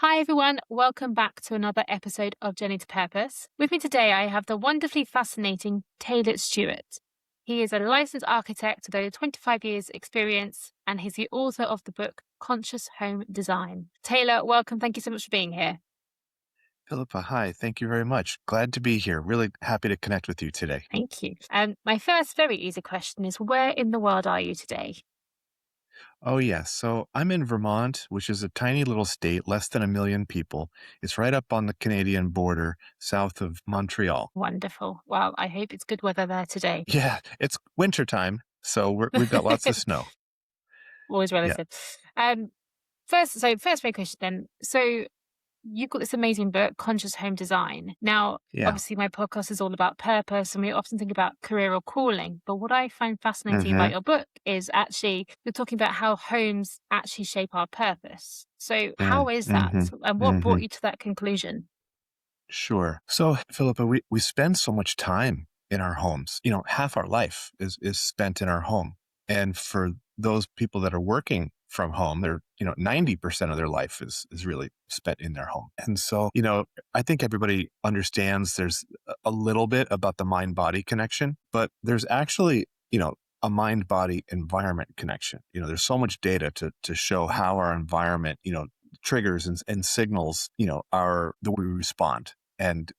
Hi, everyone. Welcome back to another episode of Journey to Purpose. With me today, I have the wonderfully fascinating Talor Stewart. He is a licensed architect with over 25 years' experience, and he's the author of the book Conscious Home Design. Taylor, welcome. Thank you so much for being here. Philippa, hi. Thank you very much. Glad to be here. Really happy to connect with you today. Thank you. My first very easy question is, where in the world are you today? Oh, yes. So I'm in Vermont, which is a tiny little state, less than 1 million people. It's right up on the Canadian border, south of Montreal. Wonderful. Well, I hope it's good weather there today. Yeah, it's wintertime, so we've got lots of snow. Always Yeah. relative. Um, first very question then. So you've got this amazing book, Conscious Home Design. Now, Yeah. obviously, my podcast is all about purpose, and we often think about career or calling. But what I find fascinating about hmm your book is actually you're talking about how homes actually shape our purpose. So, how is that? Mm-hmm. And what hmm brought you to that conclusion? Sure. So, Philippa, we spend so much time in our homes. Half our life is spent in our home. And for those people that are working from home, 90% of their life is really spent in their home. And so, I think everybody understands there's a little bit about the mind body connection, but there's actually, a mind body environment connection. There's so much data to show how our environment, triggers and signals, our the way we respond. And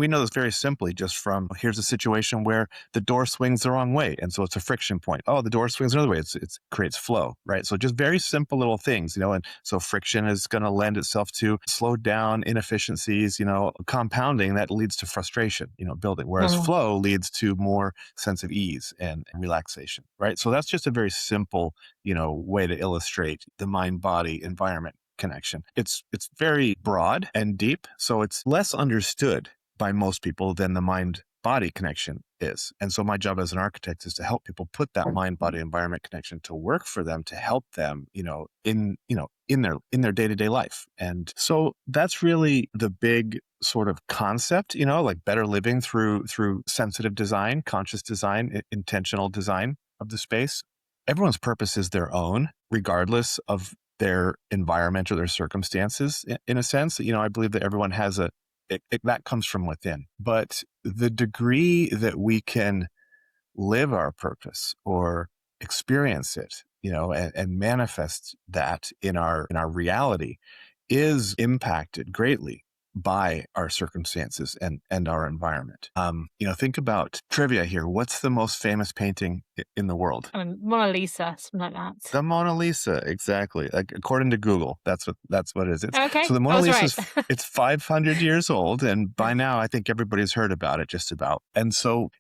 we know this very simply just from here's a situation where the door swings the wrong way. And so it's a friction point. Oh, the door swings another way. It creates flow, right? So just very simple little things, and so friction is going to lend itself to slowed down inefficiencies, compounding that leads to frustration, building, whereas Mm. flow leads to more sense of ease and relaxation, right? So that's just a very simple, way to illustrate the mind body environment connection. It's very broad and deep, so it's less understood by most people than the mind body connection is. And so my job as an architect is to help people put that mind body environment connection to work for them, to help them, in their day-to-day life. And so that's really the big sort of concept, like better living through sensitive design, conscious design, intentional design of the space. Everyone's purpose is their own, regardless of their environment or their circumstances, in a sense. I believe that everyone has that comes from within. But the degree that we can live our purpose or experience it, and manifest that in our reality is impacted greatly by our circumstances and our environment. Think about trivia here. What's the most famous painting in the world? Mona Lisa, something like that. The Mona Lisa, exactly. Like according to Google, that's what it is. Okay, So the I Mona was Lisa right. it's 500 years old, and by now I think everybody's heard about it just about. And so,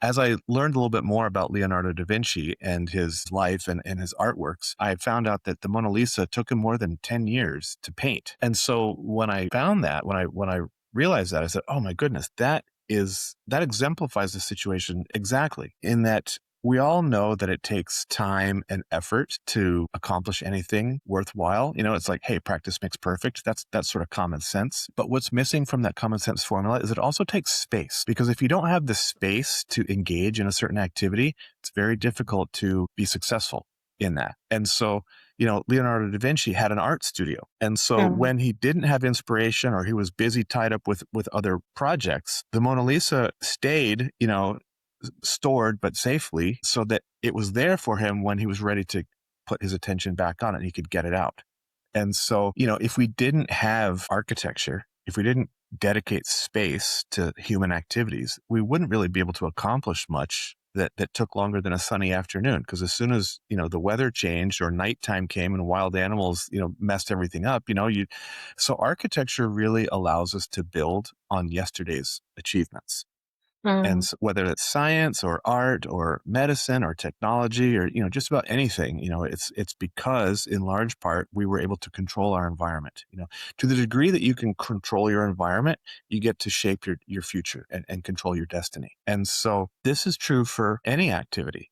as I learned a little bit more about Leonardo da Vinci and his life and his artworks, I found out that the Mona Lisa took him more than 10 years to paint. And so when I found that, when I realized that, I said, "Oh my goodness, that exemplifies the situation exactly, in that we all know that it takes time and effort to accomplish anything worthwhile. It's like, hey, practice makes perfect. That's sort of common sense. But what's missing from that common sense formula is it also takes space, because if you don't have the space to engage in a certain activity, it's very difficult to be successful in that. And so, Leonardo da Vinci had an art studio. And so Mm. when he didn't have inspiration or he was busy tied up with other projects, the Mona Lisa stayed, stored but safely, so that it was there for him when he was ready to put his attention back on it and he could get it out. And so, if we didn't have architecture, if we didn't dedicate space to human activities, we wouldn't really be able to accomplish much that took longer than a sunny afternoon. Because as soon as, the weather changed or nighttime came and wild animals, messed everything up, so architecture really allows us to build on yesterday's achievements. And Mm. so whether it's science or art or medicine or technology or, just about anything, it's because in large part, we were able to control our environment. To the degree that you can control your environment, you get to shape your future and control your destiny. And so this is true for any activity.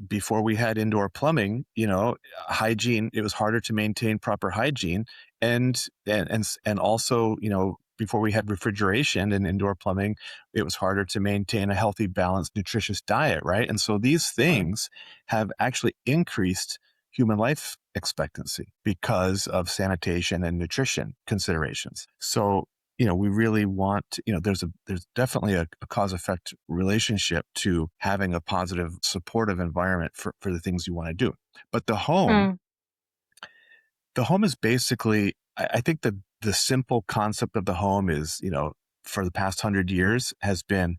Before we had indoor plumbing, hygiene, it was harder to maintain proper hygiene. And also, before we had refrigeration and indoor plumbing, it was harder to maintain a healthy, balanced, nutritious diet, right? And so these things have actually increased human life expectancy because of sanitation and nutrition considerations. So, we really want, there's definitely a cause-effect relationship to having a positive, supportive environment for the things you want to do. But the home is basically, I think the simple concept of the home is, for the past 100 years has been,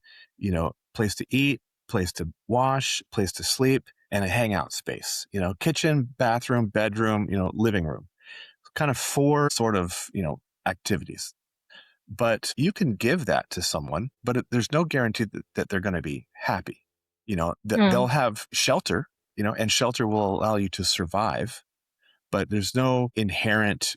place to eat, place to wash, place to sleep, and a hangout space, kitchen, bathroom, bedroom, living room, kind of four sort of, activities. But you can give that to someone, but there's no guarantee that they're going to be happy. That they'll have shelter, and shelter will allow you to survive, but there's no inherent,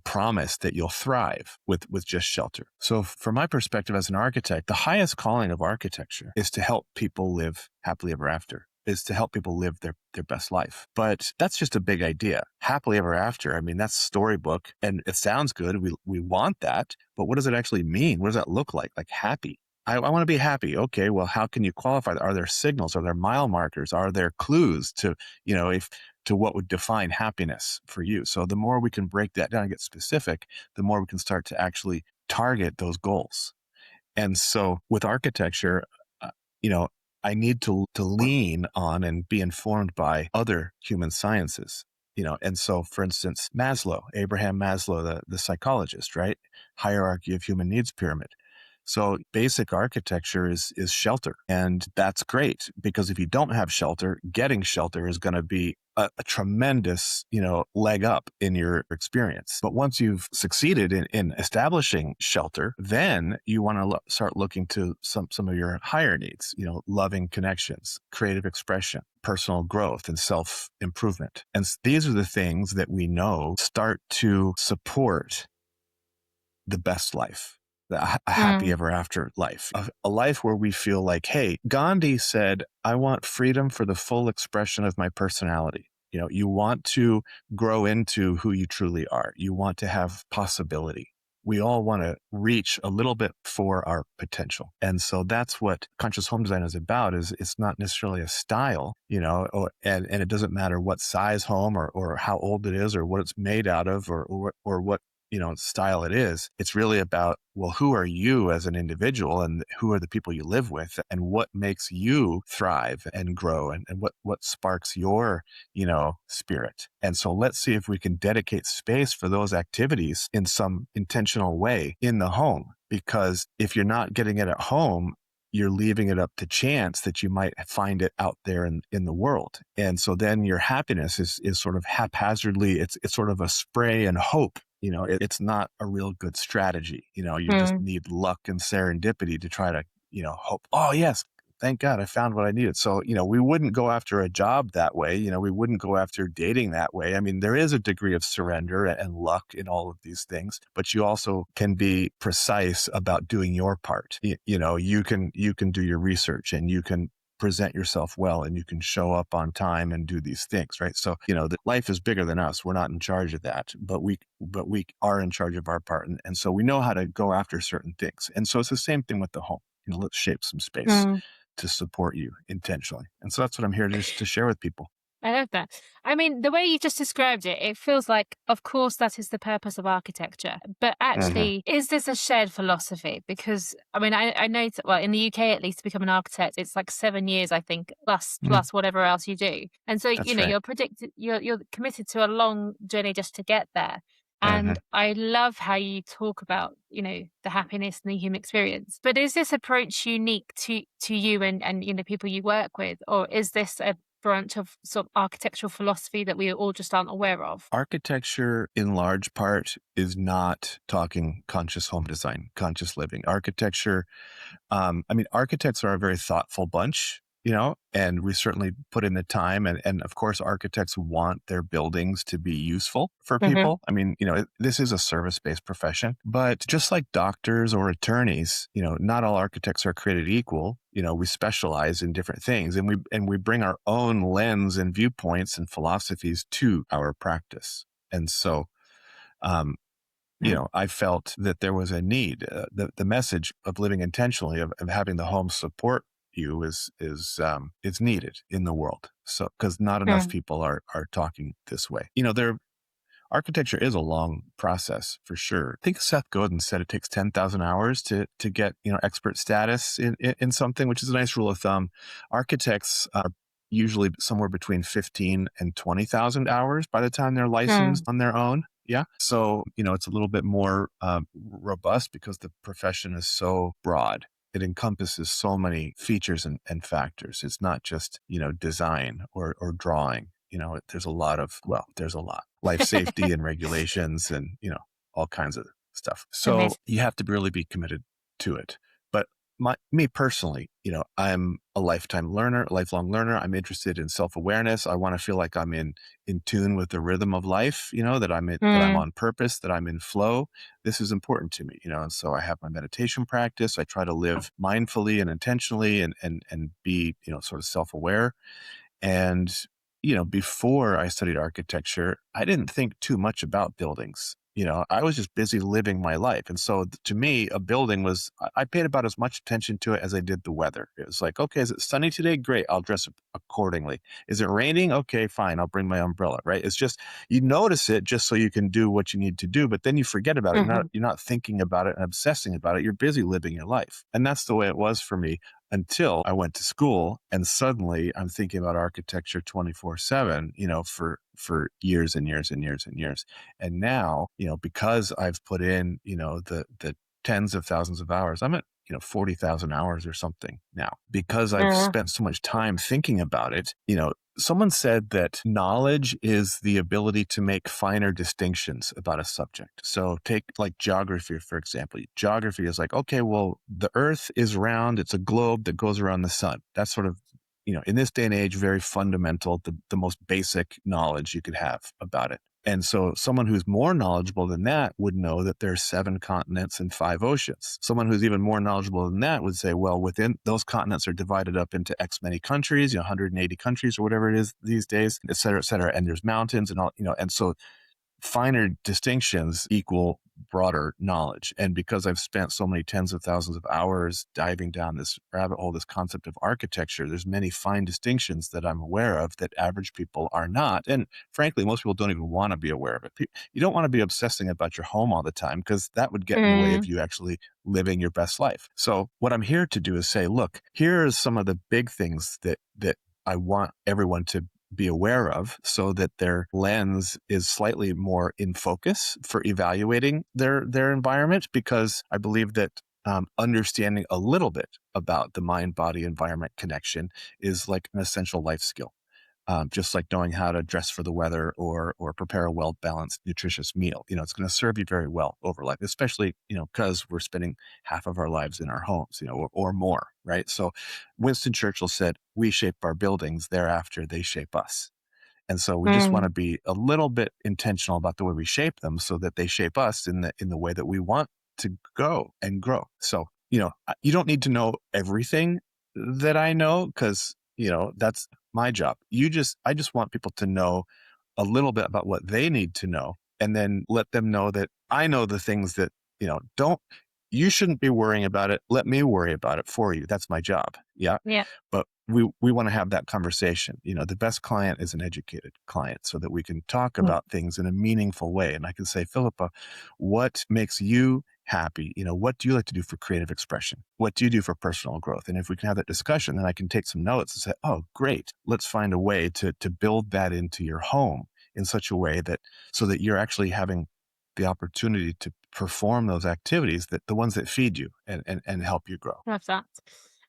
promise that you'll thrive with just shelter. So from my perspective as an architect, the highest calling of architecture is to help people live happily ever after, is to help people live their best life. But that's just a big idea. Happily ever after, I mean, that's storybook and it sounds good. We want that, but what does it actually mean? What does that look like? Like happy. I want to be happy. Okay, well, how can you qualify that? Are there signals? Are there mile markers? Are there clues to, to what would define happiness for you? So the more we can break that down and get specific, the more we can start to actually target those goals. And so with architecture, uh, I need to lean on and be informed by other human sciences. And so, for instance, Abraham Maslow, the psychologist, right? Hierarchy of human needs pyramid. So basic architecture is shelter. And that's great because if you don't have shelter, getting shelter is going to be a tremendous, leg up in your experience. But once you've succeeded in establishing shelter, then you want to start looking to some of your higher needs, loving connections, creative expression, personal growth, and self-improvement. And these are the things that we know start to support the best life. A happy ever after life, a life where we feel like, hey, Gandhi said, I want freedom for the full expression of my personality. You want to grow into who you truly are. You want to have possibility. We all want to reach a little bit for our potential. And so that's what conscious home design is about, is it's not necessarily a style, and it doesn't matter what size home or how old it is or what it's made out of or what style it is. It's really about, well, who are you as an individual and who are the people you live with and what makes you thrive and grow and what sparks your, spirit. And so let's see if we can dedicate space for those activities in some intentional way in the home, because if you're not getting it at home, you're leaving it up to chance that you might find it out there in the world. And so then your happiness is sort of haphazardly, it's sort of a spray and hope. It's not a real good strategy. You just need luck and serendipity to try to, hope, oh yes, thank God I found what I needed. So, we wouldn't go after a job that way. We wouldn't go after dating that way. I mean, there is a degree of surrender and luck in all of these things, but you also can be precise about doing your part. You can do your research and you can present yourself well and you can show up on time and do these things, right? So, that life is bigger than us. We're not in charge of that, but we are in charge of our part. And so we know how to go after certain things. And so it's the same thing with the home. Let's shape some space to support you intentionally. And so that's what I'm here to share with people. I love that. I mean, the way you just described it, it feels like, of course, that is the purpose of architecture. But actually, is this a shared philosophy? Because, I mean, I know, well, in the UK, at least, to become an architect, it's like 7 years, I think, plus whatever else you do. And so, That's right. you're committed to a long journey just to get there. And I love how you talk about, the happiness and the human experience. But is this approach unique to you and people you work with? Or is this a branch of sort of architectural philosophy that we all just aren't aware of? Architecture, in large part, is not talking conscious home design, conscious living. Architecture, architects are a very thoughtful bunch, and we certainly put in the time. And of course, architects want their buildings to be useful for people. I mean, this is a service-based profession, but just like doctors or attorneys, not all architects are created equal. We specialize in different things and we bring our own lens and viewpoints and philosophies to our practice. And so, I felt that there was a need. The message of living intentionally, of having the home support you is needed in the world. So, because not enough Mm. people are talking this way. There architecture is a long process for sure. I think Seth Godin said it takes 10,000 hours to get, expert status in something, which is a nice rule of thumb. Architects are usually somewhere between 15 and 20,000 hours by the time they're licensed Mm. on their own. Yeah. So, it's a little bit more robust because the profession is so broad. It encompasses so many features and factors. It's not just, design or drawing. There's a lot. Life safety and regulations and, all kinds of stuff. So Amazing. you have to really be committed to it. But me personally, I'm a lifelong learner. I'm interested in self-awareness. I want to feel like I'm in tune with the rhythm of life, that I'm Mm. on purpose, that I'm in flow. This is important to me, and so I have my meditation practice. I try to live mindfully and intentionally and be, sort of self-aware. And, before I studied architecture, I didn't think too much about buildings. I was just busy living my life. And so to me, a building I paid about as much attention to it as I did the weather. It was like, okay, is it sunny today? Great. I'll dress accordingly. Is it raining? Okay, fine. I'll bring my umbrella, right? It's just, you notice it just so you can do what you need to do, but then you forget about it. Hmm. You're not thinking about it and obsessing about it. You're busy living your life. And that's the way it was for me until I went to school, and suddenly I'm thinking about architecture 24/7, for years and years and years and years. And now, because I've put in, the tens of thousands of hours, I'm at, 40,000 hours or something now because I've Mm. spent so much time thinking about it. Someone said that knowledge is the ability to make finer distinctions about a subject. So take like geography, for example. Geography is like, okay, well, the earth is round. It's a globe that goes around the sun. That's sort of, in this day and age, very fundamental, the most basic knowledge you could have about it. And so someone who's more knowledgeable than that would know that there's 7 continents and 5 oceans. Someone who's even more knowledgeable than that would say, well, within those continents are divided up into X many countries, 180 countries or whatever it is these days, et cetera, et cetera. And there's mountains and all, and so finer distinctions equal broader knowledge. And because I've spent so many tens of thousands of hours diving down this rabbit hole, this concept of architecture, there's many fine distinctions that I'm aware of that average people are not. And frankly, most people don't even want to be aware of it. You don't want to be obsessing about your home all the time because that would get in the way of Mm. you actually living your best life. So what I'm here to do is say, look, here are some of the big things that I want everyone to be aware of so that their lens is slightly more in focus for evaluating their environment, because I believe that understanding a little bit about the mind-body environment connection is like an essential life skill. Just like knowing how to dress for the weather or prepare a well-balanced, nutritious meal. It's going to serve you very well over life, especially, because we're spending half of our lives in our homes, or more, right? So Winston Churchill said, we shape our buildings, thereafter they shape us. And so we just want Mm. to be a little bit intentional about the way we shape them so that they shape us in the way that we want to go and grow. So, you don't need to know everything that I know because, that's my job. I just want people to know a little bit about what they need to know and then let them know that I know the things that, don't, you shouldn't be worrying about it. Let me worry about it for you. That's my job. Yeah. Yeah. But we want to have that conversation. The best client is an educated client so that we can talk Mm. about things in a meaningful way. And I can say, Philippa, what makes you happy? What do you like to do for creative expression? What do you do for personal growth? And if we can have that discussion, then I can take some notes and say, oh, great. Let's find a way to build that into your home in such a way that so that you're actually having the opportunity to perform those activities, that the ones that feed you and help you grow. Love that.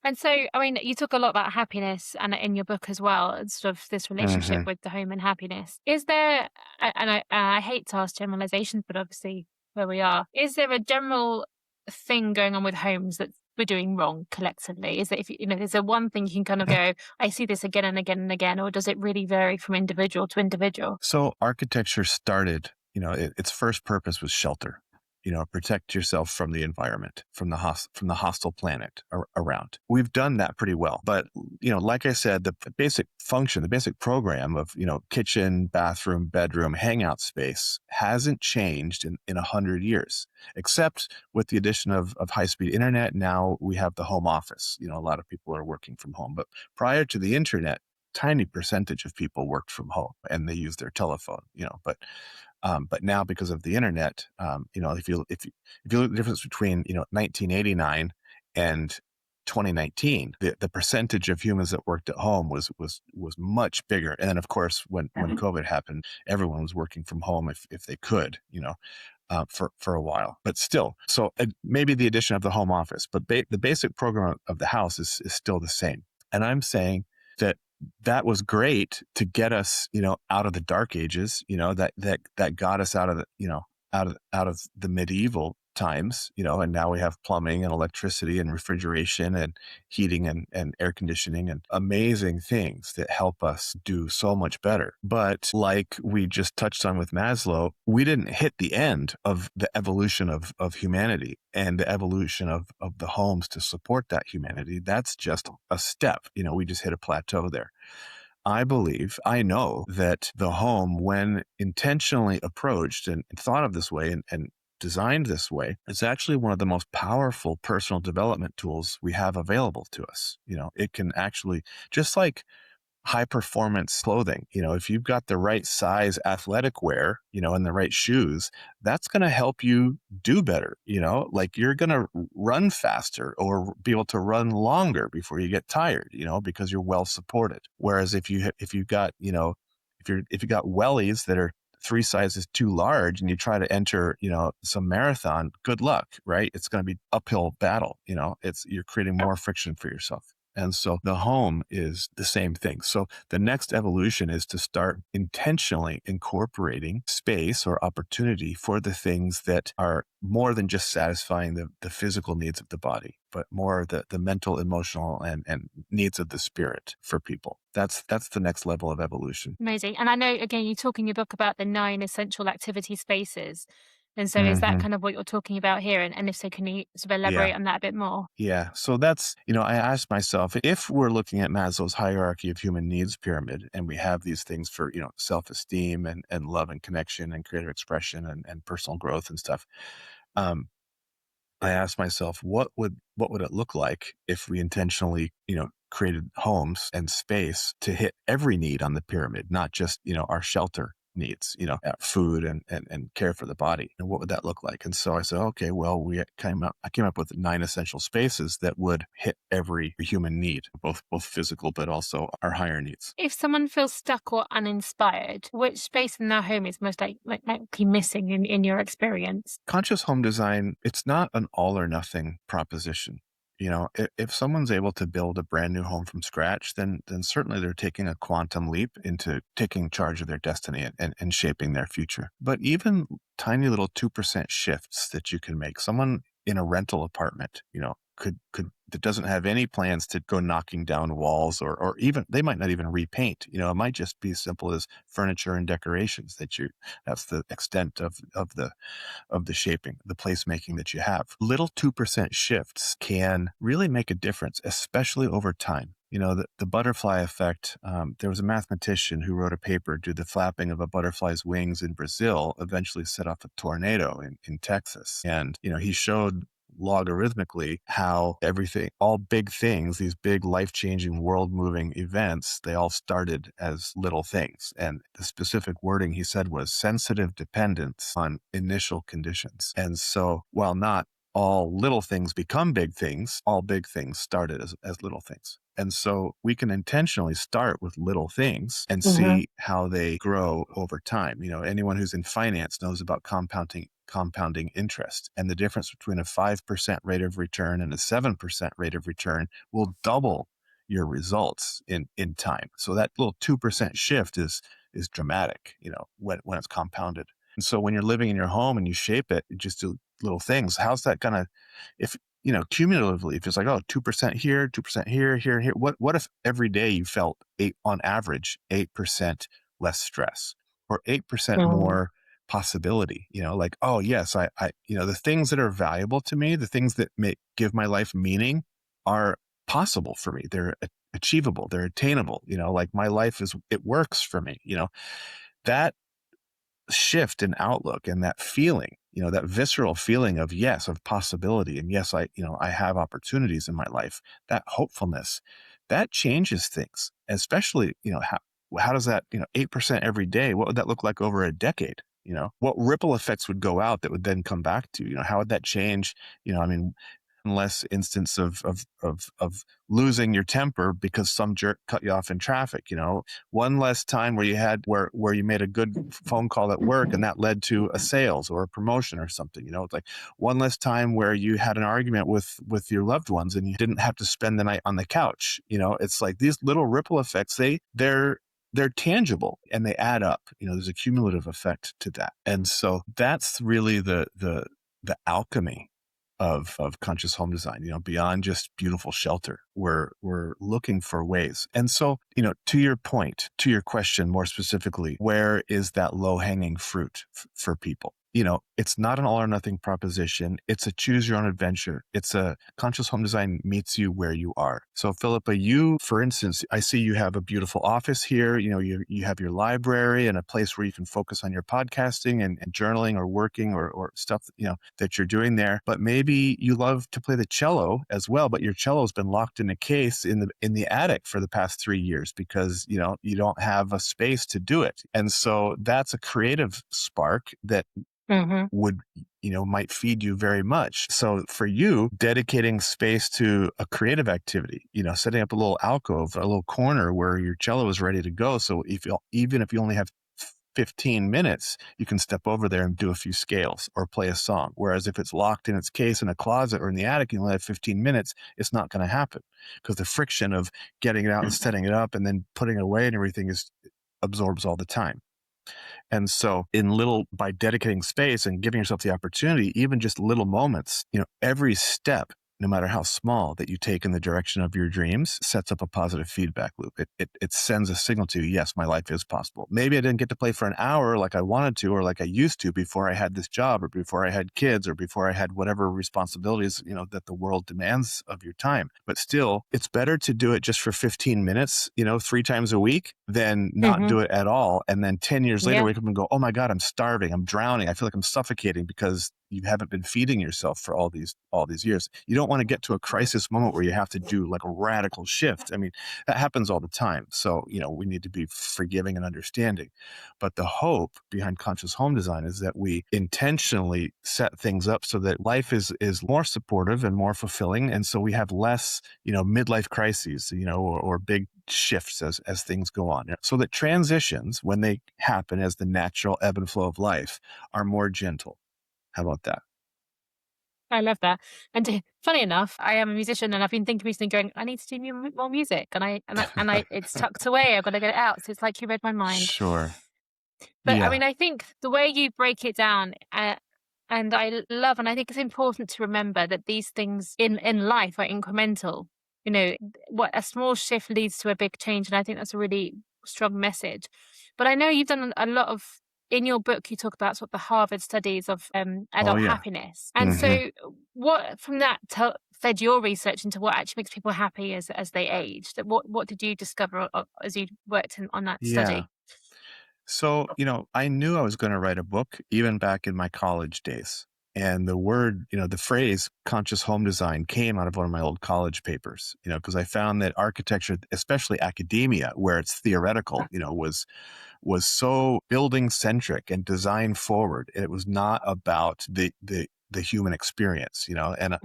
And so, I mean, you talk a lot about happiness and in your book as well, and sort of this relationship Hmm. with the home and happiness. Is there, and I hate to ask generalizations, but obviously where we are, is there a general thing going on with homes that we're doing wrong collectively? Is that if is there one thing you can kind of go, I see this again and again and again, or does it really vary from individual to individual? So architecture started, its first purpose was shelter. Protect yourself from the environment, from the hostile planet around. We've done that pretty well, but like I said, the basic function, the basic program of kitchen, bathroom, bedroom, hangout space hasn't changed in 100 years, except with the addition of high-speed internet. Now we have the home office. A lot of people are working from home, but prior to the internet, tiny percentage of people worked from home and they used their telephone, but now because of the internet, if you look at the difference between 1989 and 2019, the percentage of humans that worked at home was much bigger. And then of course, when COVID happened, everyone was working from home if they could, for a while. But still, so maybe the addition of the home office, but the basic program of the house is still the same. And I'm saying that was great to get us, out of the dark ages, that got us out of out of the medieval times, and now we have plumbing and electricity and refrigeration and heating and air conditioning and amazing things that help us do so much better. But like we just touched on with Maslow, we didn't hit the end of the evolution of humanity and the evolution of the homes to support that humanity. That's just a step. We just hit a plateau there. I know that the home, when intentionally approached and thought of this way and designed this way, is actually one of the most powerful personal development tools we have available to us. It can actually, just like high performance clothing, if you've got the right size athletic wear, and the right shoes, that's going to help you do better. Like you're going to run faster or be able to run longer before you get tired, because you're well supported. Whereas if you got wellies that are 3 sizes too large and you try to enter, some marathon, good luck, right? It's going to be uphill battle. You're creating more friction for yourself. And so the home is the same thing. So the next evolution is to start intentionally incorporating space or opportunity for the things that are more than just satisfying the physical needs of the body, but more the mental, emotional, and needs of the spirit for people. That's the next level of evolution. Amazing. And I know, again, you talk in your book about the 9 essential activity spaces. And so is that Mm-hmm. kind of what you're talking about here? And if so, can you sort of Yeah. elaborate on that a bit more? Yeah. So that's, I asked myself, if we're looking at Maslow's hierarchy of human needs pyramid, and we have these things for, self-esteem and love and connection and creative expression and personal growth and stuff. I asked myself, what would it look like if we intentionally, created homes and space to hit every need on the pyramid, not just, our shelter needs, food and care for the body. And what would that look like? And so I said, okay, well, I came up with 9 essential spaces that would hit every human need, both physical, but also our higher needs. If someone feels stuck or uninspired, which space in their home is most likely missing in your experience? Conscious home design, it's not an all or nothing proposition. If someone's able to build a brand new home from scratch, then certainly they're taking a quantum leap into taking charge of their destiny and shaping their future. But even tiny little 2% shifts that you can make, someone in a rental apartment, could that doesn't have any plans to go knocking down walls or even, they might not even repaint. It might just be as simple as furniture and decorations that's the extent of the shaping, the placemaking that you have. Little 2% shifts can really make a difference, especially over time. The butterfly effect, there was a mathematician who wrote a paper, did the flapping of a butterfly's wings in Brazil eventually set off a tornado in Texas. And, he showed logarithmically how everything, all big things, these big life-changing, world-moving events, they all started as little things. And the specific wording he said was sensitive dependence on initial conditions. And so while not all little things become big things, all big things started as little things. And so we can intentionally start with little things and see how they grow over time. Anyone who's in finance knows about compounding interest, and the difference between a 5% rate of return and a 7% rate of return will double your results in time. So that little 2% shift is dramatic, when it's compounded. And so when you're living in your home and you shape it, you just do little things. How's that gonna, if cumulatively, if it's like, 2% here, 2% here, here, here, what if every day you felt on average 8% less stress or 8% more possibility, like, oh yes, I the things that are valuable to me, the things that give my life meaning are possible for me. They're achievable, they're attainable, like my life it works for me, that shift in outlook and that feeling, that visceral feeling of yes, of possibility. And yes, I have opportunities in my life, that hopefulness that changes things, especially, how does that, 8% every day, what would that look like over a decade? What ripple effects would go out that would then come back to you? How would that change? I mean, less instance of losing your temper because some jerk cut you off in traffic. One less time where you made a good phone call at work and that led to a sales or a promotion or something. It's like one less time where you had an argument with your loved ones and you didn't have to spend the night on the couch. It's like these little ripple effects, they're tangible and they add up. There's a cumulative effect to that. And so that's really the alchemy of conscious home design. Beyond just beautiful shelter, we're looking for ways. And so, to your point, to your question more specifically, where is that low hanging fruit for people? It's not an all or nothing proposition. It's a choose your own adventure. It's a conscious home design meets you where you are. So Philippa, you, for instance, I see you have a beautiful office here. You have your library and a place where you can focus on your podcasting and journaling or working or stuff, that you're doing there. But maybe you love to play the cello as well, but your cello has been locked in a case in the attic for the past 3 years because, you don't have a space to do it. And so that's a creative spark that would, might feed you very much. So for you, dedicating space to a creative activity, setting up a little alcove, a little corner where your cello is ready to go. So even if you only have 15 minutes, you can step over there and do a few scales or play a song. Whereas if it's locked in its case in a closet or in the attic, you only have 15 minutes, it's not going to happen because the friction of getting it out and setting it up and then putting it away and everything absorbs all the time. And so by dedicating space and giving yourself the opportunity, even just little moments, every step, no matter how small, that you take in the direction of your dreams sets up a positive feedback loop. It sends a signal to you, yes, my life is possible. Maybe I didn't get to play for an hour like I wanted to or like I used to before I had this job or before I had kids or before I had whatever responsibilities, that the world demands of your time. But still, it's better to do it just for 15 minutes, 3 times a week than not do it at all. And then 10 years later, wake up and go, oh my God, I'm starving. I'm drowning. I feel like I'm suffocating because you haven't been feeding yourself for all these years. You don't want to get to a crisis moment where you have to do like a radical shift. I mean, that happens all the time. So, we need to be forgiving and understanding. But the hope behind conscious home design is that we intentionally set things up so that life is more supportive and more fulfilling. And so we have less, midlife crises, or big shifts as things go on. So that transitions, when they happen as the natural ebb and flow of life, are more gentle. How about that? I love that. And funny enough, I am a musician, and I've been thinking recently, going, I need to do more music, and it's tucked away. I've got to get it out. So it's like you read my mind. Sure. But I Yeah. mean, I think the way you break it down, and I think it's important to remember that these things in life are incremental. What a small shift leads to a big change, and I think that's a really strong message. But I know you've done a lot of. In your book, you talk about sort of the Harvard studies of Oh, adult yeah. happiness, and so what from that fed your research into what actually makes people happy as they age. That what did you discover as you worked on that Yeah. study? So, I knew I was going to write a book even back in my college days. And the phrase conscious home design came out of one of my old college papers, because I found that architecture, especially academia, where it's theoretical, was so building centric and design forward. It was not about the human experience, and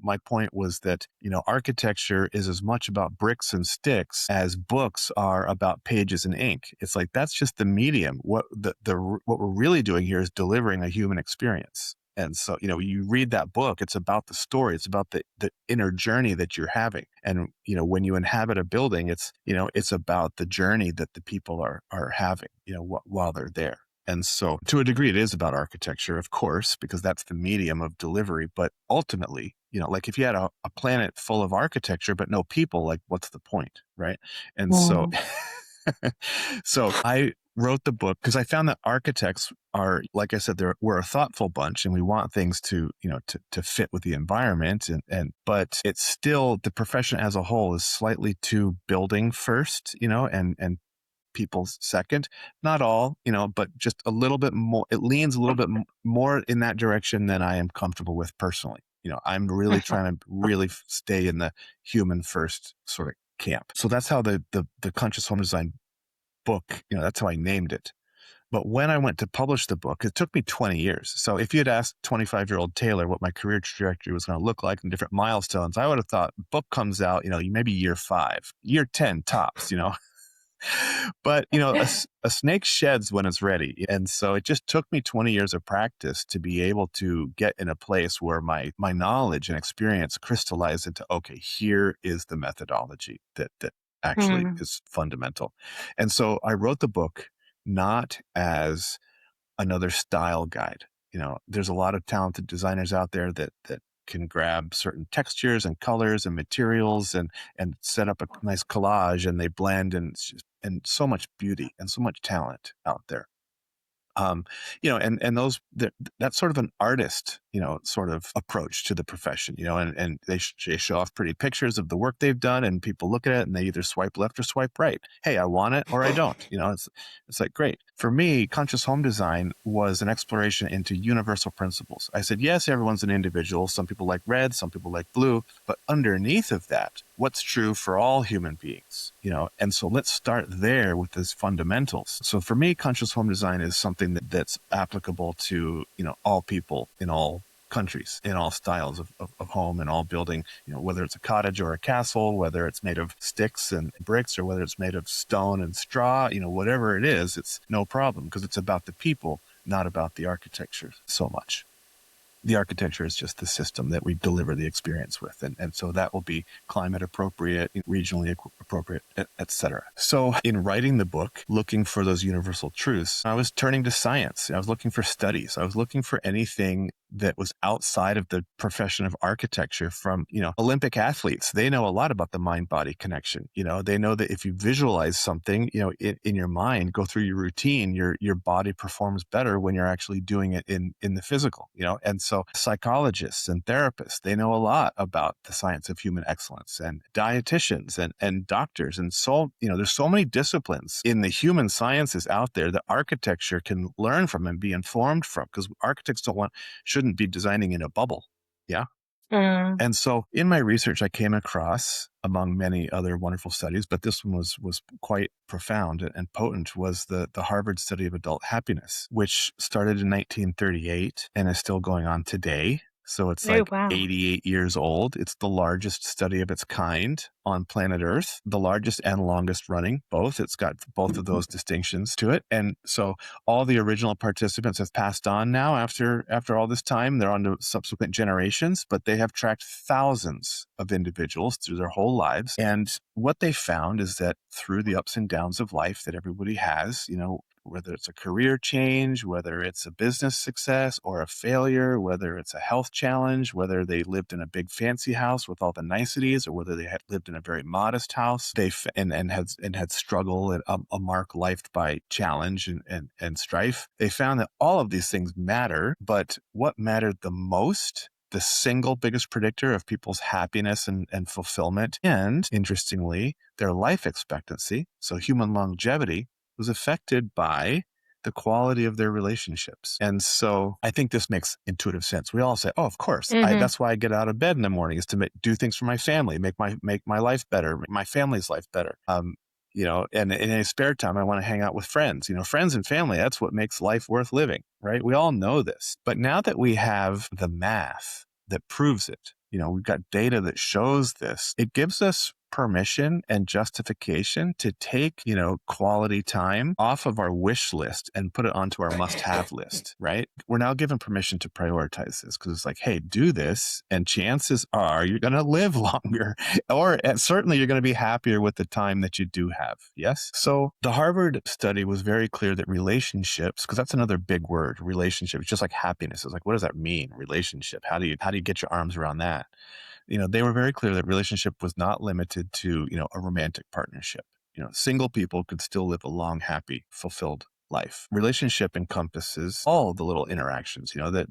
my point was that, architecture is as much about bricks and sticks as books are about pages and ink. It's like, that's just the medium. What we're really doing here is delivering a human experience. And so, you read that book, it's about the story. It's about the inner journey that you're having. And, when you inhabit a building, it's about the journey that the people are having, while they're there. And so to a degree, it is about architecture, of course, because that's the medium of delivery. But ultimately, like if you had a planet full of architecture, but no people, like what's the point? Right. And so, so I wrote the book because I found that architects are, like I said, we're a thoughtful bunch and we want things to, to fit with the environment. But it's still, the profession as a whole is slightly too building first, and people second. Not all, but just a little bit more. It leans a little bit more in that direction than I am comfortable with personally. I'm really trying to really stay in the human first sort of camp. So that's how the conscious home design book, that's how I named it. But when I went to publish the book, it took me 20 years. So if you had asked 25-year-old Talor what my career trajectory was going to look like and different milestones, I would have thought book comes out, maybe year 5, year 10 tops, But, a snake sheds when it's ready. And so it just took me 20 years of practice to be able to get in a place where my knowledge and experience crystallized into, okay, here is the methodology that actually Mm. is fundamental. And so I wrote the book not as another style guide. There's a lot of talented designers out there that can grab certain textures and colors and materials and set up a nice collage, and they blend, and and so much beauty and so much talent out there. And that's sort of an artist, sort of approach to the profession, and they show off pretty pictures of the work they've done, and people look at it and they either swipe left or swipe right. Hey, I want it or I don't. It's like, great. For me, conscious home design was an exploration into universal principles. I said, yes, everyone's an individual. Some people like red, some people like blue, but underneath of that, what's true for all human beings, and so let's start there with these fundamentals. So for me, conscious home design is something that's applicable to, all people in all countries, in all styles of home and all building, whether it's a cottage or a castle, whether it's made of sticks and bricks, or whether it's made of stone and straw, whatever it is, it's no problem, because it's about the people, not about the architecture so much. The architecture is just the system that we deliver the experience with. And so that will be climate appropriate, regionally appropriate, et cetera. So in writing the book, looking for those universal truths, I was turning to science. I was looking for studies. I was looking for anything that was outside of the profession of architecture from, Olympic athletes. They know a lot about the mind-body connection. They know that if you visualize something, in your mind, go through your routine, your body performs better when you're actually doing it in the physical, and so psychologists and therapists, they know a lot about the science of human excellence, and dietitians and doctors. And so, there's so many disciplines in the human sciences out there that architecture can learn from and be informed from, because architects shouldn't be designing in a bubble. Yeah. Mm. And so in my research, I came across, among many other wonderful studies, but this one was quite profound and potent, was the Harvard study of adult happiness, which started in 1938 and is still going on today. So it's Oh, like wow. 88 years old. It's the largest study of its kind on planet Earth, the largest and longest running, both. It's got both of those distinctions to it. And so all the original participants have passed on now after all this time. They're on to subsequent generations, but they have tracked thousands of individuals through their whole lives. And what they found is that through the ups and downs of life that everybody has, whether it's a career change, whether it's a business success or a failure, whether it's a health challenge, whether they lived in a big fancy house with all the niceties, or whether they had lived in a very modest house, and had struggle and a mark life by challenge and strife. They found that all of these things matter, but what mattered the most, the single biggest predictor of people's happiness and fulfillment, and interestingly, their life expectancy, so human longevity, was affected by the quality of their relationships. And so I think this makes intuitive sense. We all say, oh, of course, Mm-hmm. that's why I get out of bed in the morning, is to do things for my family, make my life better, make my family's life better. And in any spare time, I want to hang out with friends. Friends and family, that's what makes life worth living, right? We all know this. But now that we have the math that proves it, we've got data that shows this, it gives us permission and justification to take, quality time off of our wish list and put it onto our must-have list, right? We're now given permission to prioritize this, because it's like, hey, do this, and chances are you're going to live longer, or certainly you're going to be happier with the time that you do have. Yes. So the Harvard study was very clear that relationships, because that's another big word, relationship, it's just like happiness. It's like, what does that mean? Relationship. How do you get your arms around that? They were very clear that relationship was not limited to, a romantic partnership. Single people could still live a long, happy, fulfilled life. Relationship encompasses all the little interactions, that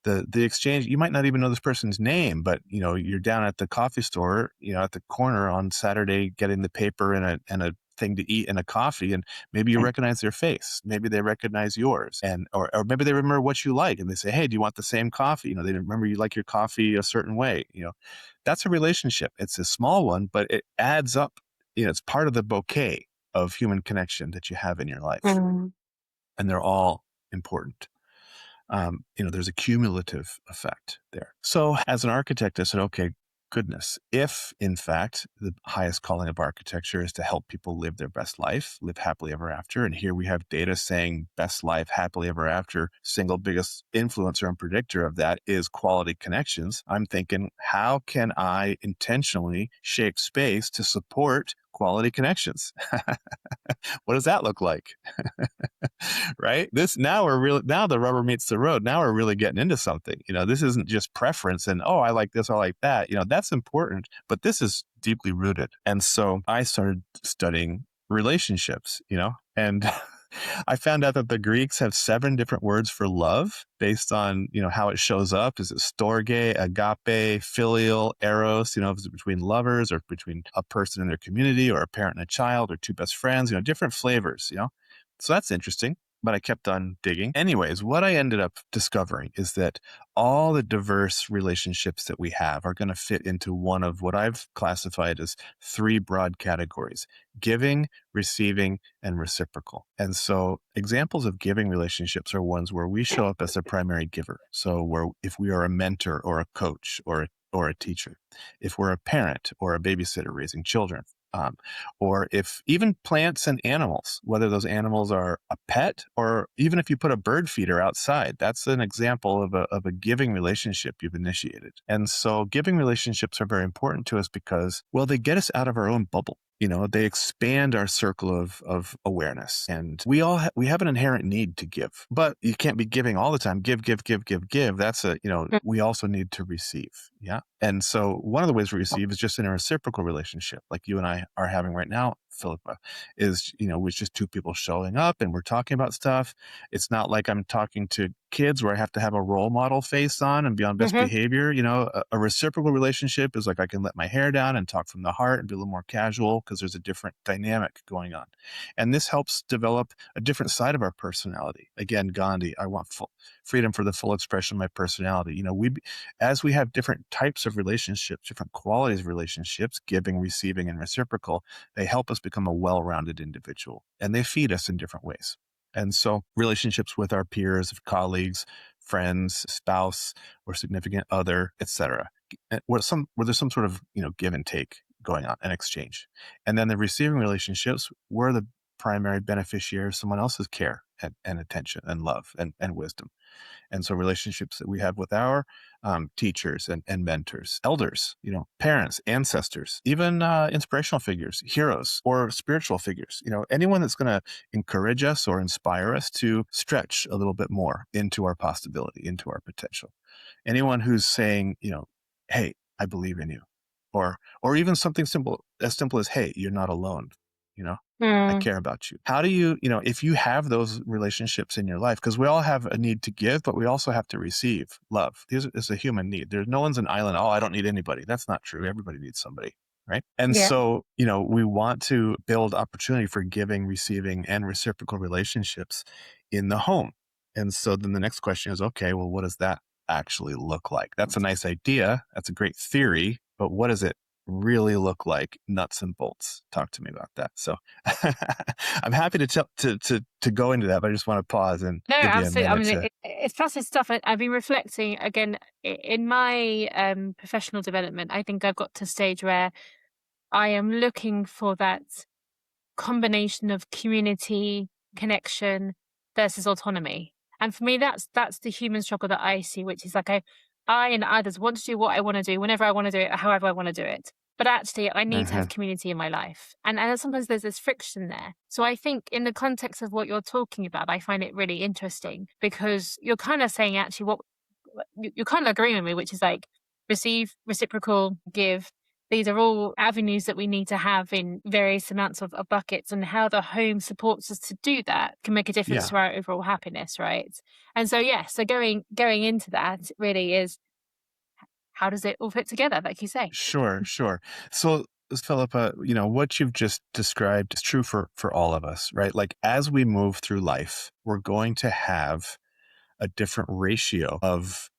the exchange. You might not even know this person's name, but you're down at the coffee store, at the corner on Saturday, getting the paper and a thing to eat and a coffee, and maybe you recognize their face, maybe they recognize yours, and or maybe they remember what you like and they say, hey, do you want the same coffee? They remember you like your coffee a certain way. That's a relationship. It's a small one, but it adds up. It's part of the bouquet of human connection that you have in your life, Mm. and they're all important. There's a cumulative effect there. So as an architect, I said, okay, goodness, if in fact the highest calling of architecture is to help people live their best life, live happily ever after, and here we have data saying best life, happily ever after, single biggest influencer and predictor of that is quality connections. I'm thinking, how can I intentionally shape space to support quality connections? What does that look like? Right? Now the rubber meets the road. Now we're really getting into something. This isn't just preference and, oh, I like this, I like that. That's important, but this is deeply rooted. And so I started studying relationships, and I found out that the Greeks have 7 different words for love based on, how it shows up. Is it storge, agape, filial, eros, is it between lovers or between a person in their community or a parent and a child or two best friends, different flavors, So that's interesting, but I kept on digging. Anyways, what I ended up discovering is that all the diverse relationships that we have are going to fit into one of what I've classified as 3 broad categories: giving, receiving, and reciprocal. And so examples of giving relationships are ones where we show up as a primary giver. So if we are a mentor or a coach or a teacher, if we're a parent or a babysitter raising children, or if even plants and animals, whether those animals are a pet or even if you put a bird feeder outside, that's an example of a giving relationship you've initiated. And so giving relationships are very important to us because, well, they get us out of our own bubble. They expand our circle of awareness, and we have an inherent need to give, but you can't be giving all the time. Give, give, give, give, give. That's we also need to receive. Yeah. And so one of the ways we receive is just in a reciprocal relationship, like you and I are having right now, Philippa, is, with just 2 people showing up and we're talking about stuff. It's not like I'm talking to kids where I have to have a role model face on and be on best Mm-hmm. behavior. A reciprocal relationship is like I can let my hair down and talk from the heart and be a little more casual because there's a different dynamic going on. And this helps develop a different side of our personality. Again, Gandhi, I want freedom for the full expression of my personality. As we have different types of relationships, different qualities of relationships, giving, receiving, and reciprocal, they help us become a well-rounded individual, and they feed us in different ways. And so relationships with our peers, colleagues, friends, spouse, or significant other, etc., where there's some sort of give and take going on, an exchange. And then the receiving relationships, we're the primary beneficiary of someone else's care and attention and love and wisdom. And so relationships that we have with our teachers and mentors, elders, parents, ancestors, even inspirational figures, heroes, or spiritual figures, anyone that's going to encourage us or inspire us to stretch a little bit more into our possibility, into our potential. Anyone who's saying, hey, I believe in you. Or even something simple as, hey, you're not alone. I Mm. care about you. How do you, if you have those relationships in your life, because we all have a need to give, but we also have to receive love. This is a human need. No one's an island. Oh, I don't need anybody. That's not true. Everybody needs somebody. Right. And Yeah. so, we want to build opportunity for giving, receiving, and reciprocal relationships in the home. And so then the next question is, okay, well, what does that actually look like? That's a nice idea. That's a great theory, but what does it really look like, nuts and bolts? Talk to me about that. So I'm happy to go into that, but I just want to pause and No, give you a absolutely. I minute mean, to. it's fascinating stuff. I've been reflecting again in my professional development. I think I've got to a stage where I am looking for that combination of community connection versus autonomy. And for me, that's the human struggle that I see, which is like I and others want to do what I want to do, whenever I want to do it, however I want to do it. But actually, I need to have Mhm. community in my life. And sometimes there's this friction there. So I think in the context of what you're talking about, I find it really interesting because you're kind of saying actually you're kind of agreeing with me, which is like receive, reciprocal, give. These are all avenues that we need to have in various amounts of buckets, and how the home supports us to do that can make a difference Yeah, to our overall happiness, right? And so, yeah, so going into that really is how does it all fit together, like you say? sure. So Philippa, what you've just described is true for all of us, right? Like as we move through life, we're going to have a different ratio of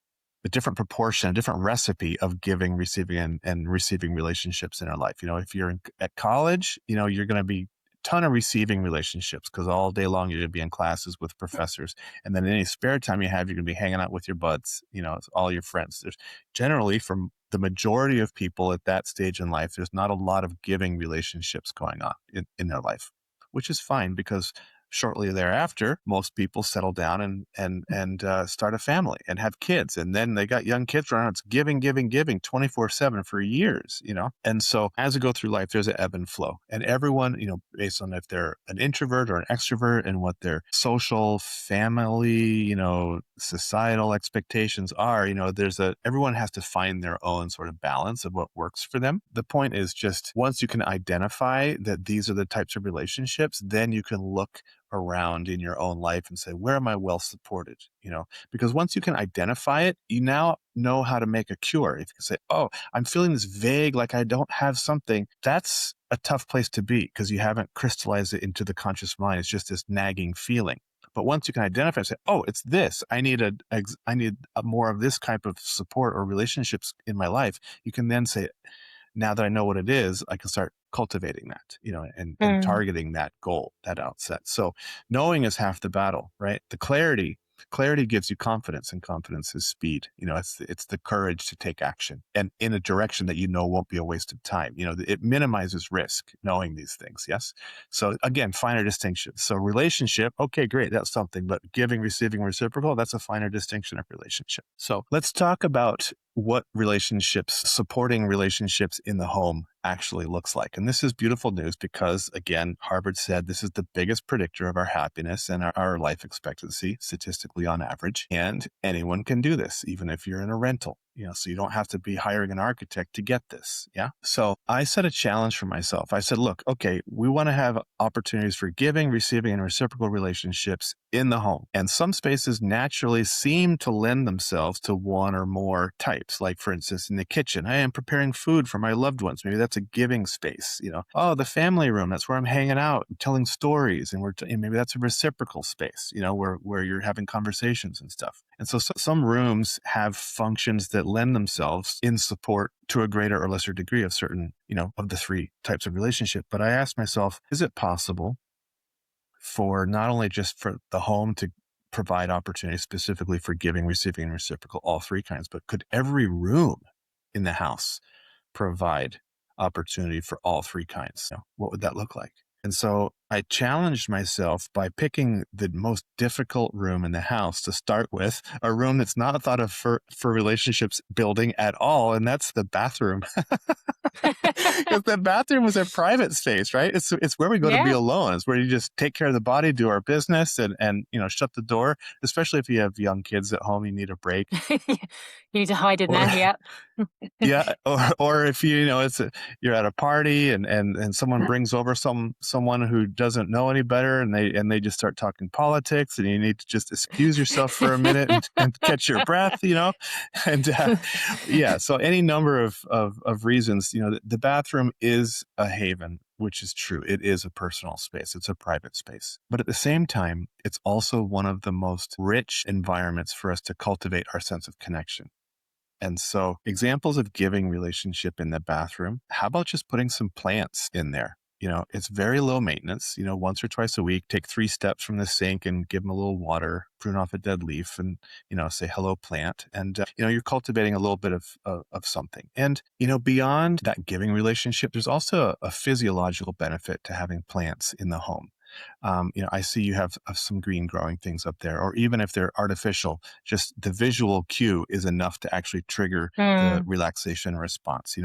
a different proportion, a different recipe of giving, receiving, and receiving relationships in our life. If you're at college, you're going to be a ton of receiving relationships because all day long you're going to be in classes with professors. And then any spare time you have, you're going to be hanging out with your buds, it's all your friends. There's generally, from the majority of people at that stage in life, there's not a lot of giving relationships going on in their life, which is fine because shortly thereafter, most people settle down and start a family and have kids. And then they got young kids around. It's giving, giving, giving 24/7 for years, And so as we go through life, there's an ebb and flow. And everyone, based on if they're an introvert or an extrovert and what their social, family, societal expectations are, everyone has to find their own sort of balance of what works for them. The point is just once you can identify that these are the types of relationships, then you can look around in your own life and say, where am I well supported? Because once you can identify it, you now know how to make a cure. If you say, oh, I'm feeling this vague, like I don't have something, that's a tough place to be because you haven't crystallized it into the conscious mind. It's just this nagging feeling. But once you can identify and say, oh, it's this, I need more of this type of support or relationships in my life, you can then say, now that I know what it is, I can start cultivating that, and Mm. targeting that goal, that outset. So knowing is half the battle, right? The clarity gives you confidence, and confidence is speed. It's the courage to take action and in a direction that won't be a waste of time. It minimizes risk knowing these things. Yes. So again, finer distinctions. So relationship, okay, great. That's something, but giving, receiving, reciprocal, that's a finer distinction of relationship. So let's talk about what supporting relationships in the home actually looks like. And this is beautiful news because, again, Harvard said this is the biggest predictor of our happiness and our life expectancy, statistically on average. And anyone can do this, even if you're in a rental. So you don't have to be hiring an architect to get this. Yeah. So I set a challenge for myself. I said, look, okay, we want to have opportunities for giving, receiving, and reciprocal relationships in the home. And some spaces naturally seem to lend themselves to one or more types. Like, for instance, in the kitchen, I am preparing food for my loved ones. Maybe that's a giving space. Oh, the family room, that's where I'm hanging out, telling stories. And maybe that's a reciprocal space, where you're having conversations and stuff. And so some rooms have functions that lend themselves in support to a greater or lesser degree of certain, of the three types of relationship. But I asked myself, is it possible for not only just for the home to provide opportunities specifically for giving, receiving, and reciprocal, all three kinds, but could every room in the house provide opportunity for all three kinds? What would that look like? And so I challenged myself by picking the most difficult room in the house to start with, a room that's not thought of for relationships building at all. And that's the bathroom. Because the bathroom was a private space, right? It's where we go to be Yeah. alone. It's where you just take care of the body, do our business, and shut the door. Especially if you have young kids at home, you need a break. You need to hide in Or there. Yeah. yeah, or if you're at a party and someone brings over someone who doesn't know any better and they just start talking politics and you need to just excuse yourself for a minute and catch your breath, and yeah. So any number of reasons, the bathroom is a haven, which is true. It is a personal space. It's a private space. But at the same time, it's also one of the most rich environments for us to cultivate our sense of connection. And so examples of giving relationship in the bathroom, how about just putting some plants in there? It's very low maintenance, once or twice a week, take 3 steps from the sink and give them a little water, prune off a dead leaf and, say, hello plant. And, you're cultivating a little bit of something. And, beyond that giving relationship, there's also a physiological benefit to having plants in the home. I see you have some green growing things up there, or even if they're artificial, just the visual cue is enough to actually trigger the Mm. relaxation response,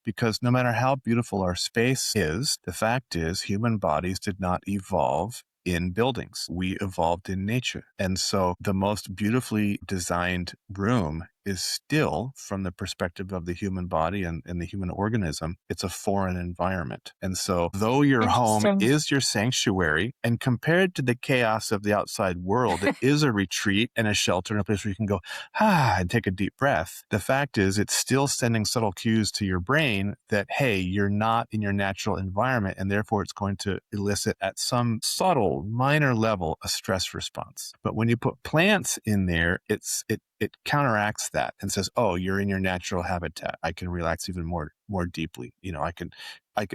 because no matter how beautiful our space is, the fact is human bodies did not evolve in buildings. We evolved in nature. And so the most beautifully designed room is still, from the perspective of the human body and the human organism, it's a foreign environment. And so though your home Interesting. is your sanctuary, and compared to the chaos of the outside world, it is a retreat and a shelter and a place where you can go, and take a deep breath. The fact is, it's still sending subtle cues to your brain that, hey, you're not in your natural environment, and therefore it's going to elicit at some subtle, minor level a stress response. But when you put plants in there, it counteracts that and says, oh, you're in your natural habitat. I can relax even more deeply. I can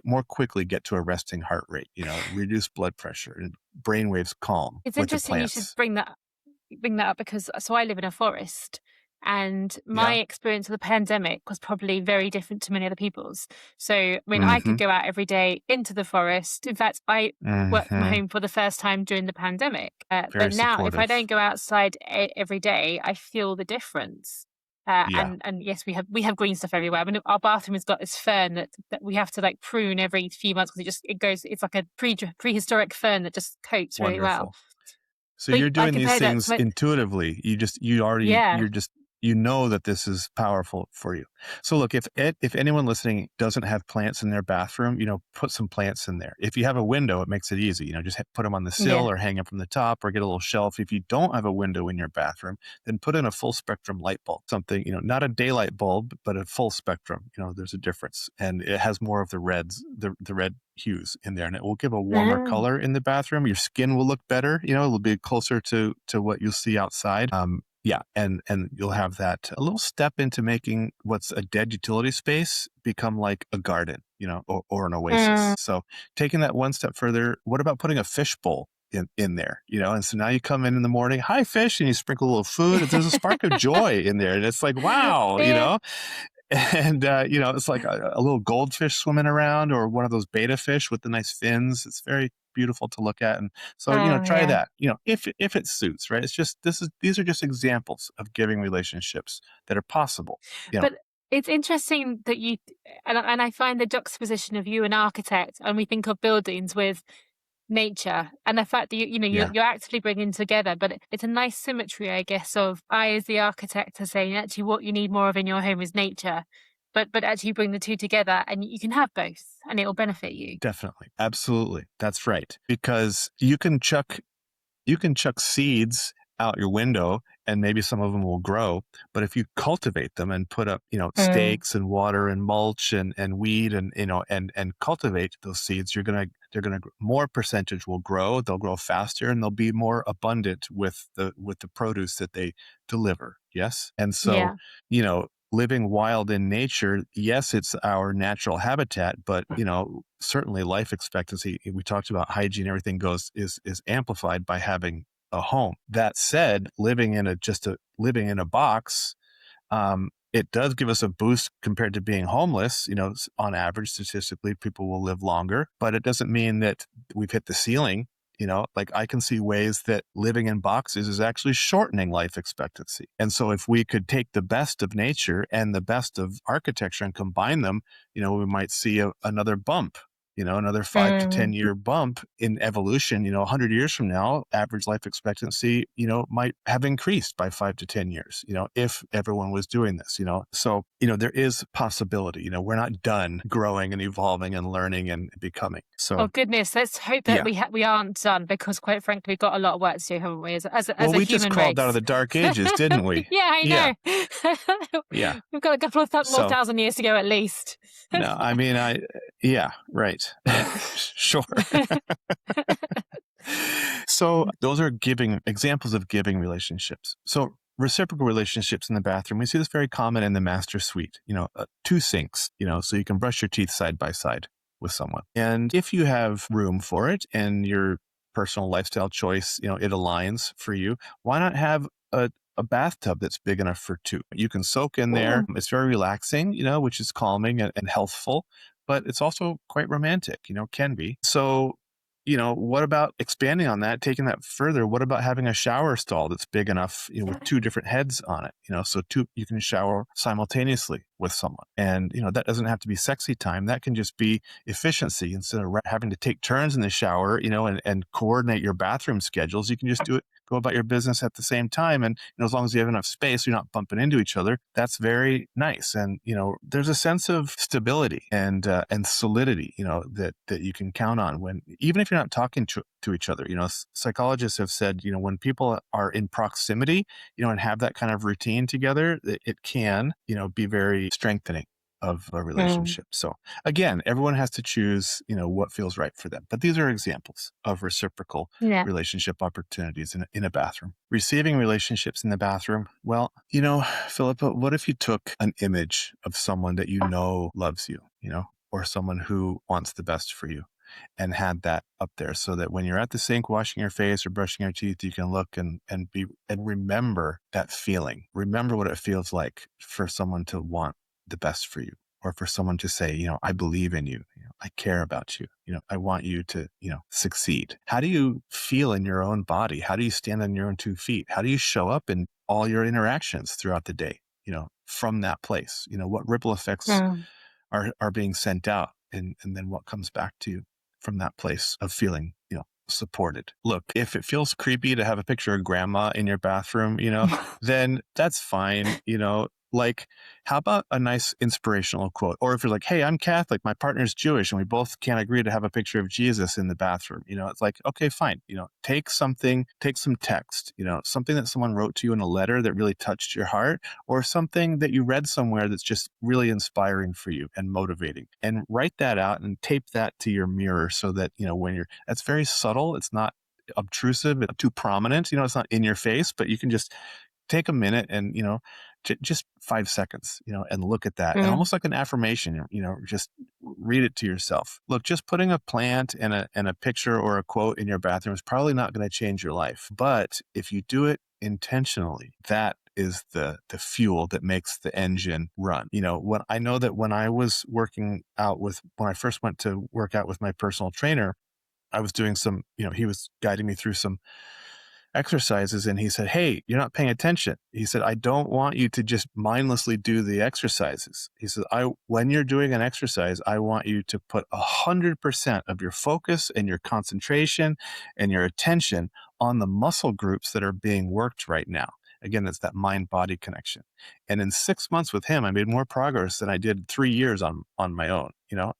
more quickly get to a resting heart rate, reduce blood pressure and brainwaves calm It's with the interesting you should plants. bring that up because I live in a forest, and my Yeah. experience of the pandemic was probably very different to many other people's. So, I mean, I Mm-hmm. could go out every day into the forest. In fact, I work from Mm-hmm. home for the first time during the pandemic. Very But now, if I supportive. don't go outside every day, I feel the difference. Yeah. And yes, we have green stuff everywhere. I mean, our bathroom has got this fern that we have to like prune every few months because it goes. It's like a prehistoric fern that just copes really well. Wonderful. So But you're I doing these compare that to things my intuitively. yeah. You're just, that this is powerful for you. So look, if anyone listening doesn't have plants in their bathroom, put some plants in there. If you have a window, it makes it easy. Just put them on the sill Yeah. or hang them from the top or get a little shelf. If you don't have a window in your bathroom, then put in a full spectrum light bulb, something, not a daylight bulb, but a full spectrum. There's a difference, and it has more of the reds, the red hues in there, and it will give a warmer Ah, color in the bathroom. Your skin will look better. It'll be closer to what you'll see outside. Yeah, and you'll have that a little step into making what's a dead utility space become like a garden, or an oasis. mm. So taking that one step further, what about putting a fish bowl in there? And so now you come in the morning, hi fish, and you sprinkle a little food. There's a spark of joy in there, and it's like, wow, Yeah. and it's like a little goldfish swimming around, or one of those betta fish with the nice fins. It's very beautiful to look at. And so, Oh, try yeah. that, if it suits, right? It's just, these are just examples of giving relationships that are possible. But it's interesting that and I find the juxtaposition of you, an architect, and we think of buildings with nature, and the fact that Yeah, you're actively bringing together. But it's a nice symmetry, I guess, of I, as the architect, are saying actually what you need more of in your home is nature, but actually you bring the two together, and you can have both, and it will benefit you. definitely. Absolutely. That's right. Because you can chuck seeds out your window and maybe some of them will grow. But if you cultivate them and put up, Mm. stakes and water and mulch and weed and, and cultivate those seeds, they're going to, more percentage will grow. They'll grow faster and they'll be more abundant with the produce that they deliver. Yes. And so, Yeah. living wild in nature, yes, it's our natural habitat, but certainly life expectancy, we talked about hygiene, everything is amplified by having a home. That said, living in a box, it does give us a boost compared to being homeless. On average, statistically, people will live longer, but it doesn't mean that we've hit the ceiling. Like I can see ways that living in boxes is actually shortening life expectancy. And so if we could take the best of nature and the best of architecture and combine them, we might see another bump, another 5 to 10 year bump in evolution. 100 years from now, average life expectancy, might have increased by 5 to 10 years, if everyone was doing this, So, there is possibility, we're not done growing and evolving and learning and becoming. Oh So, goodness, let's hope that yeah. we aren't done, because quite frankly, we've got a lot of work to do, haven't we, as Well, a we just human crawled out of race? the dark ages, didn't we? Yeah, I Yeah. know. Yeah. We've got a couple of more So, thousand years to go at least. no, I mean, yeah, right. Sure. So those are giving examples of giving relationships. So reciprocal relationships in the bathroom, we see this very common in the master suite, two sinks, so you can brush your teeth side by side with someone. And if you have room for it and your personal lifestyle choice, it aligns for you, why not have a bathtub that's big enough for two? You can soak in there. It's very relaxing, which is calming and healthful, but it's also quite romantic, can be. So what about expanding on that, taking that further? What about having a shower stall that's big enough, with two different heads on it, so you can shower simultaneously with someone. And, that doesn't have to be sexy time. That can just be efficiency. Instead of having to take turns in the shower, and coordinate your bathroom schedules, you can just do it go about your business at the same time. And as long as you have enough space, you're not bumping into each other. That's very nice. And there's a sense of stability and solidity, that you can count on when, even if you're not talking to each other. Psychologists have said, when people are in proximity, and have that kind of routine together, it can, be very strengthening of a Mm. relationship. So again, everyone has to choose, what feels right for them. But these are examples of reciprocal Yeah. relationship opportunities in a bathroom. Receiving relationships in the bathroom. Well, Philippa, what if you took an image of someone that loves you, or someone who wants the best for you, and had that up there so that when you're at the sink washing your face or brushing your teeth, you can look and remember that feeling. Remember what it feels like for someone to want the best for you, or for someone to say, I believe in you, I care about you, I want you to, succeed. How do you feel in your own body? How do you stand on your own 2 feet? How do you show up in all your interactions throughout the day, from that place? What ripple effects Mm. are being sent out, and then what comes back to you from that place of feeling, supported. Look, if it feels creepy to have a picture of grandma in your bathroom, then that's fine. Like, how about a nice inspirational quote? Or if you're like, hey, I'm Catholic, my partner's Jewish, and we both can't agree to have a picture of Jesus in the bathroom. It's like, okay, fine. Take some text, something that someone wrote to you in a letter that really touched your heart, or something that you read somewhere that's just really inspiring for you and motivating. And write that out and tape that to your mirror so that, that's very subtle. It's not obtrusive, it's too prominent, it's not in your face, but you can just take a minute and, just 5 seconds, and look at that, and Mm. almost like an affirmation, just read it to yourself. Look, just putting a plant and a picture or a quote in your bathroom is probably not going to change your life. But if you do it intentionally, that is the fuel that makes the engine run. When I know that when I was when I first went to work out with my personal trainer, I was doing some, he was guiding me through some exercises, and he said, hey, you're not paying attention. He said, I don't want you to just mindlessly do the exercises. He said, when you're doing an exercise, I want you to put 100% of your focus and your concentration and your attention on the muscle groups that are being worked right now. Again, that's that mind-body connection. And in 6 months with him, I made more progress than I did 3 years on my own,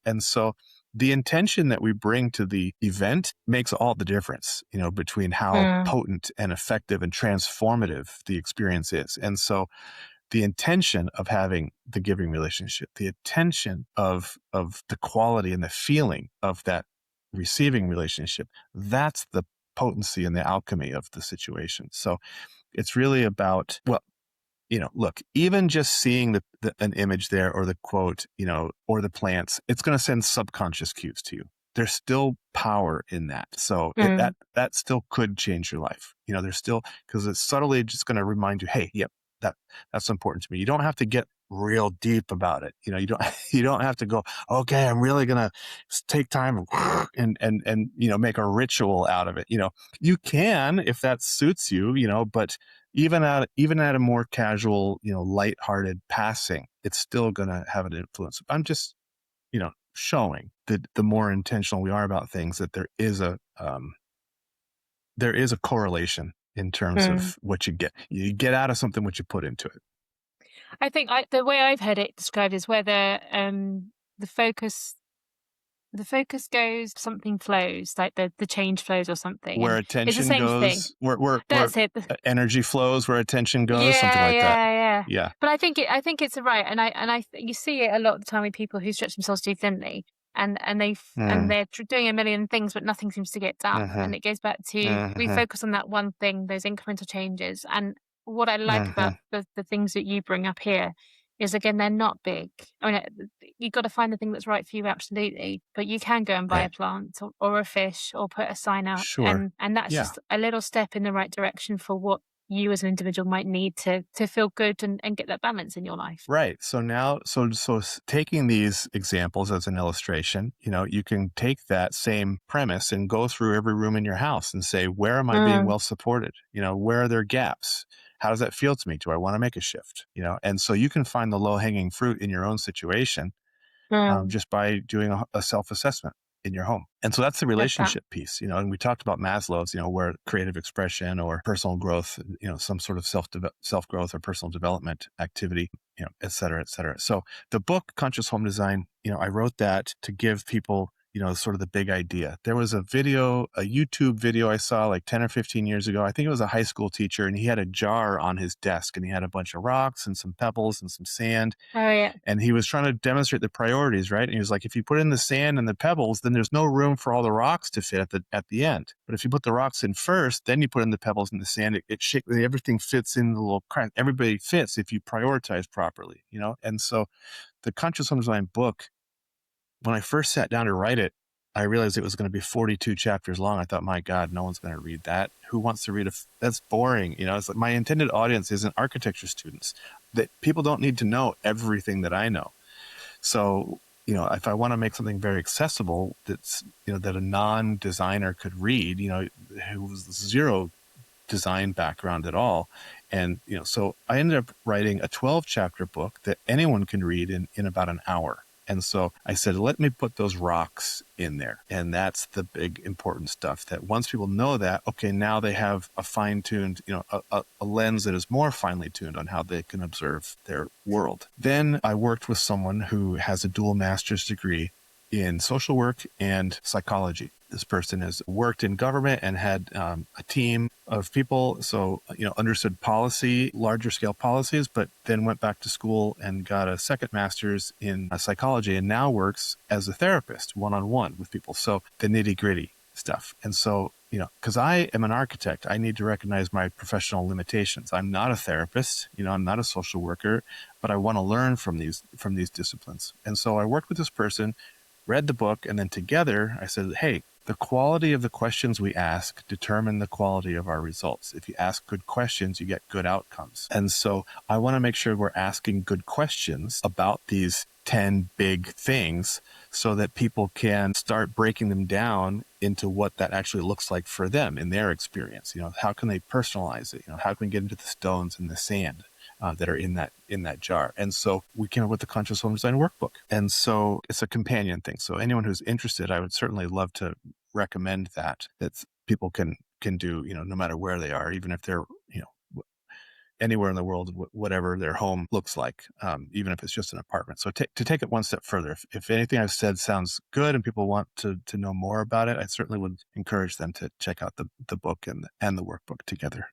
And so the intention that we bring to the event makes all the difference, between how Mm. potent and effective and transformative the experience is. And so the intention of having the giving relationship, the intention of the quality and the feeling of that receiving relationship, that's the potency and the alchemy of the situation. So it's really about, well, look, even just seeing an image there, or the quote, or the plants, it's going to send subconscious cues to you. There's still power in that. So Mm. that still could change your life. There's still, because it's subtly just going to remind you, hey, yep, that's important to me. You don't have to get real deep about it. You don't you don't have to go, okay, I'm really going to take time and make a ritual out of it. You can, if that suits you, but even at a more casual, lighthearted passing, it's still going to have an influence. I'm just, showing that the more intentional we are about things, that there is a correlation in terms Mm. of what you get. You get out of something what you put into it. I think the way I've heard it described is where the focus the focus goes, something flows, like the change flows or something, Where and it's the attention same thing. goes, where That's it. energy flows, where attention goes, something Yeah, like that. yeah, yeah. Yeah. But I think it's right, and you see it a lot of the time with people who stretch themselves too thinly, and Mm, they're doing a million things, but nothing seems to get done. mm-hmm, And it goes back to, we mm-hmm, focus on that one thing, those incremental changes. And what I like mm-hmm. about the things that you bring up here is, again, they're not big. I mean, you've got to find the thing that's right for you, absolutely. But you can go and buy a Right. plant, or a fish, or put a sign out, Sure. and that's Yeah. just a little step in the right direction for what you as an individual might need to feel good and get that balance in your life. Right. So now, taking these examples as an illustration, you can take that same premise and go through every room in your house and say, where am I being Mm. well supported? Where are there gaps? How does that feel to me? Do I want to make a shift? And so you can find the low hanging fruit in your own situation, Mm. just by doing a self assessment. in your home. And so that's the Love that. relationship piece, and we talked about Maslow's, where creative expression or personal growth, some sort of self growth or personal development activity, et cetera, et cetera. So the book, Conscious Home Design, I wrote that to give people, sort of the big idea. There was a YouTube video I saw like 10 or 15 years ago. I think it was a high school teacher, and he had a jar on his desk, and he had a bunch of rocks and some pebbles and some sand. Oh, yeah. And he was trying to demonstrate the priorities, right? And he was like, if you put in the sand and the pebbles, then there's no room for all the rocks to fit at the end. But if you put the rocks in first, then you put in the pebbles and the sand, everything fits in the little crack. Everybody fits if you prioritize properly, And so the Conscious Home Design book, when I first sat down to write it, I realized it was going to be 42 chapters long. I thought, my God, no one's going to read that. Who wants to read that's boring. It's like my intended audience isn't architecture students. That people don't need to know everything that I know. So, if I want to make something very accessible, that's, that a non-designer could read, who was zero design background at all. And, so I ended up writing a 12-chapter book that anyone can read in about an hour. And so I said, let me put those rocks in there. And that's the big important stuff, that once people know that, okay, now they have a fine-tuned, a lens that is more finely tuned on how they can observe their world. Then I worked with someone who has a dual master's degree in social work and psychology. This person has worked in government and had a team of people, so understood policy, larger scale policies, but then went back to school and got a second master's in psychology, and now works as a therapist one-on-one with people. So the nitty-gritty stuff. And so, because I am an architect, I need to recognize my professional limitations. I'm not a therapist, I'm not a social worker, but I want to learn from these disciplines. And so I worked with this person, read the book, and then together I said, hey, the quality of the questions we ask determine the quality of our results. If you ask good questions, you get good outcomes. And so I want to make sure we're asking good questions about these 10 big things so that people can start breaking them down into what that actually looks like for them in their experience. How can they personalize it? How can we get into the stones and the sand that are in that jar? And so we came up with the Conscious Home Design Workbook. And so it's a companion thing. So anyone who's interested, I would certainly love to recommend that people can do, no matter where they are, even if they're, anywhere in the world, whatever their home looks like, even if it's just an apartment. So to take it one step further, if anything I've said sounds good and people want to know more about it, I certainly would encourage them to check out the book and the workbook together.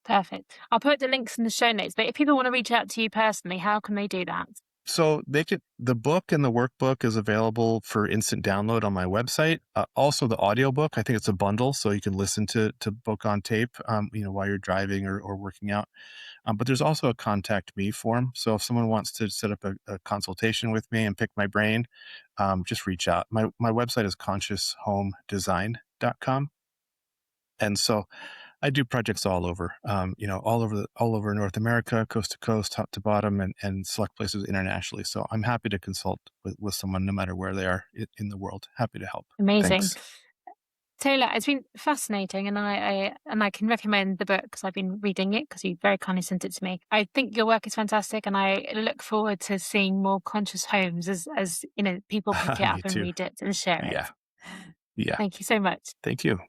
Perfect. I'll put the links in the show notes, but if people want to reach out to you personally, how can they do that? So the book and the workbook is available for instant download on my website. Also the audiobook, I think it's a bundle, so you can listen to book on tape, while you're driving or working out. But there's also a contact me form. So if someone wants to set up a consultation with me and pick my brain, just reach out. My website is conscioushomedesign.com. And so I do projects all over, all over North America, coast to coast, top to bottom, and select places internationally. So I'm happy to consult with someone no matter where they are in the world. Happy to help. Amazing. Thanks. Taylor, it's been fascinating, and I can recommend the book because I've been reading it because you very kindly sent it to me. I think your work is fantastic, and I look forward to seeing more conscious homes as people pick it Me up and too. read it and share Yeah. it. Yeah. Thank you so much. Thank you.